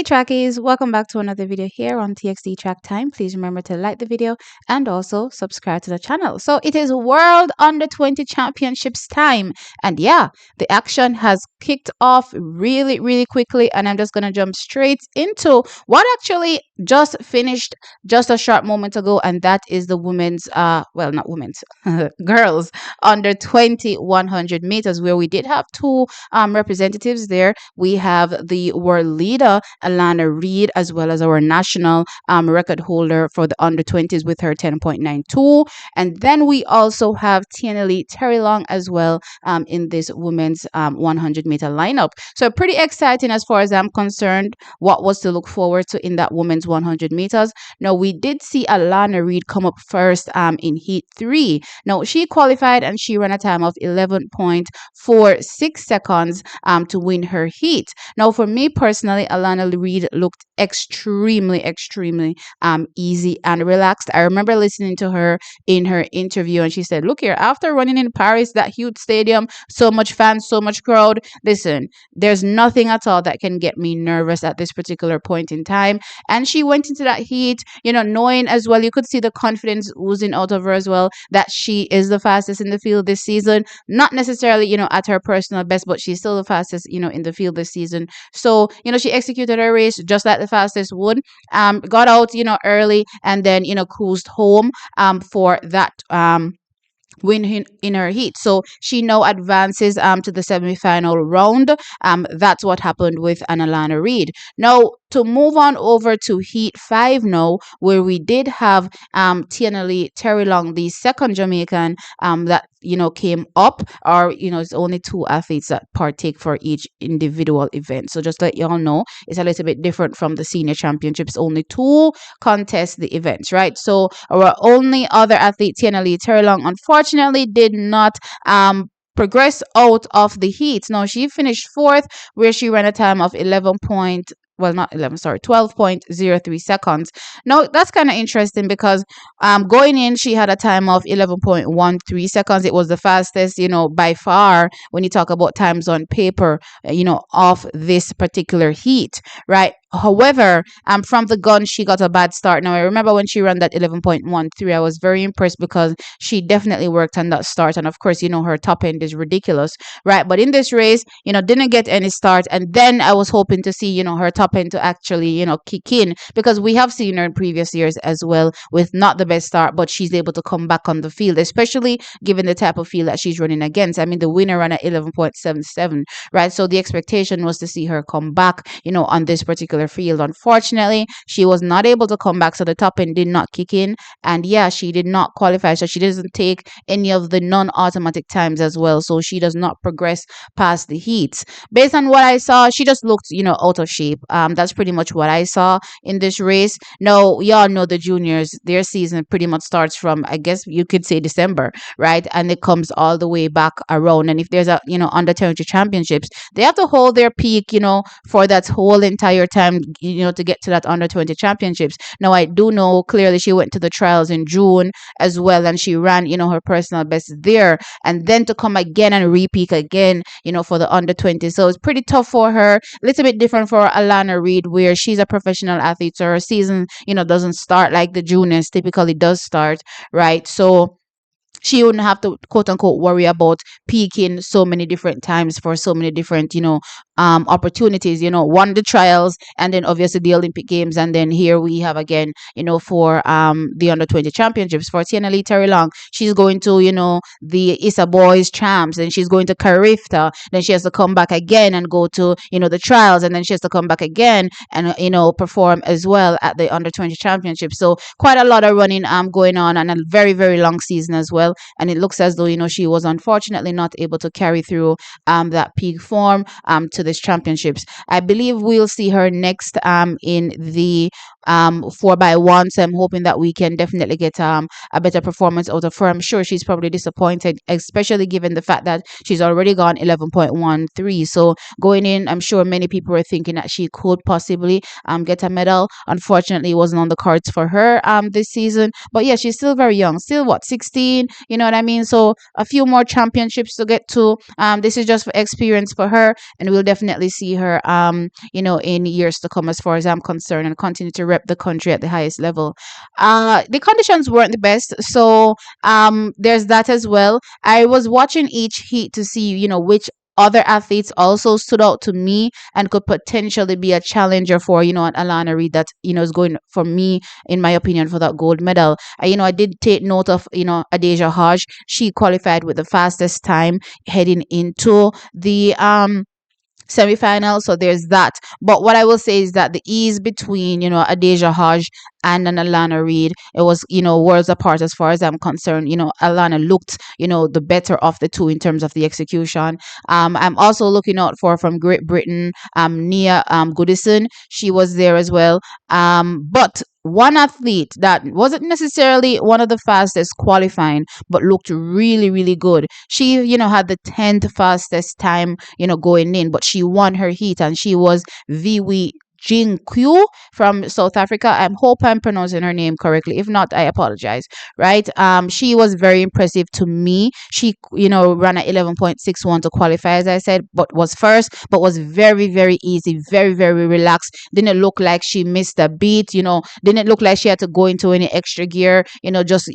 Hey trackies, welcome back to another video here on TXD Track Time. Please remember to like the video and also subscribe to the channel. So it is World Under 20 Championships time, and yeah, the action has kicked off really quickly, and I'm just gonna jump straight into what actually just finished just a short moment ago, and that is the women's well, not women's, girls under 20 100 meters, where we did have two representatives there. We have the world leader Alana Reed, as well as our national record holder for the under 20s with her 10.92. And then we also have Terrelonge as well in this women's 100-meter lineup. So pretty exciting as far as I'm concerned. What was to look forward to in that women's 100 meters? Now, we did see Alana Reed come up first in heat 3. Now, she qualified and she ran a time of 11.46 seconds to win her heat. Now, for me personally, Alana Reed looked extremely easy and relaxed. I remember listening to her in her interview, and she said, "Look here, after running in Paris, that huge stadium, so much fans, so much crowd. Listen, there's nothing at all that can get me nervous at this particular point in time." And she went into that heat, knowing as well, you could see the confidence oozing out of her as well, that she is the fastest in the field this season. Not necessarily, at her personal best, but she's still the fastest, in the field this season. So, she executed her race just like the fastest would. Got out, early, and then, cruised home for that win in her heat. So she now advances to the semi-final round. That's what happened with Alana Reed. Now, to move on over to heat 5 now, where we did have Tianna Long, the second Jamaican that came up, or it's only two athletes that partake for each individual event. So just let y'all know, it's a little bit different from the senior championships. Only two contest the events, right? So our only other athlete, Tianna Long, unfortunately did not progress out of the heat. Now, she finished fourth, where she ran a time of 12.03 seconds. Now, that's kind of interesting because going in, she had a time of 11.13 seconds. It was the fastest, by far, when you talk about times on paper, of this particular heat, right? However, from the gun, she got a bad start. Now, I remember when she ran that 11.13, I was very impressed because she definitely worked on that start. And of course, her top end is ridiculous, right? But in this race, didn't get any start. And then I was hoping to see, her top end to actually, kick in, because we have seen her in previous years as well with not the best start, but she's able to come back on the field, especially given the type of field that she's running against. I mean, the winner ran at 11.77, right? So the expectation was to see her come back, on this particular field. Unfortunately, she was not able to come back, so the top end did not kick in, and yeah, she did not qualify, so she doesn't take any of the non-automatic times as well, so she does not progress past the heats. Based on what I saw, she just looked, out of shape. That's pretty much what I saw in this race. Now, y'all know the juniors, their season pretty much starts from, I guess you could say, December, right? And it comes all the way back around. And if there's a, under 20 championships, they have to hold their peak, for that whole entire time, to get to that under 20 championships. Now, I do know clearly she went to the trials in June as well, and she ran, her personal best there, and then to come again and repeat again, for the under 20. So it's pretty tough for her. A little bit different for Alana Reed, where she's a professional athlete, so her season, doesn't start like the juniors typically does start, right? So she wouldn't have to quote unquote worry about peaking so many different times for so many different opportunities, one, the trials, and then obviously the Olympic Games, and then here we have again, for the under 20 championships. For Tianna Long, she's going to the Issa Boys champs, and she's going to Carifta, then she has to come back again and go to the trials, and then she has to come back again and perform as well at the under 20 championships. So quite a lot of running going on, and a very long season as well. And it looks as though she was unfortunately not able to carry through that peak form to this championships. I believe we'll see her next in the 4 by 1. So I'm hoping that we can definitely get a better performance out of her. I'm sure she's probably disappointed, especially given the fact that she's already gone 11.13. So going in, I'm sure many people were thinking that she could possibly get a medal. Unfortunately, it wasn't on the cards for her this season. But yeah, she's still very young, still what, 16? You know what I mean? So a few more championships to get to. This is just for experience for her, and we'll definitely see her in years to come, as far as I'm concerned, and continue to rep the country at the highest level. The conditions weren't the best, so there's that as well. I was watching each heat to see, which other athletes also stood out to me and could potentially be a challenger for, an Alana Reed that, is going for me, in my opinion, for that gold medal. I did take note of, Adeja Hodge. She qualified with the fastest time heading into the semifinal. So there's that. But what I will say is that the ease between, Adeja Hodge and an Alana Reed, it was, worlds apart as far as I'm concerned. Alana looked, the better of the two in terms of the execution. I'm also looking out for, from Great Britain, Nia Goodison. She was there as well. But one athlete that wasn't necessarily one of the fastest qualifying, but looked really, really good. She, had the 10th fastest time, going in, but she won her heat, and she was Viwi Jinkyu from South Africa. I hope I'm pronouncing her name correctly. If not, I apologize. Right? She was very impressive to me. She, ran at 11.61 to qualify, as I said, but was first, but was very, very easy, very, very relaxed. Didn't look like she missed a beat, didn't look like she had to go into any extra gear, just,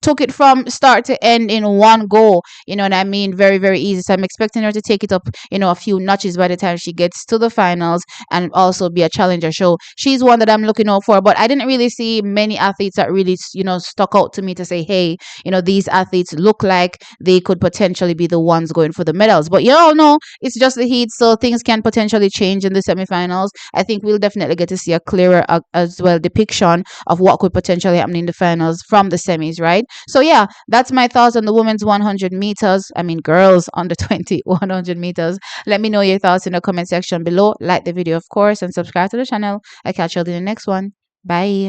took it from start to end in one go. You know what I mean? Very, very easy. So I'm expecting her to take it up, a few notches by the time she gets to the finals, and also be a challenger. So she's one that I'm looking out for. But I didn't really see many athletes that really, stuck out to me to say, hey, these athletes look like they could potentially be the ones going for the medals. But you all know it's just the heat, so things can potentially change in the semifinals. I think we'll definitely get to see a clearer as well depiction of what could potentially happen in the finals from the semis, right? So yeah, that's my thoughts on the women's 100 meters. I mean, girls under 20 100 meters. Let me know your thoughts in the comment section below. Like the video, of course, and subscribe to the channel. I'll catch you in the next one. Bye.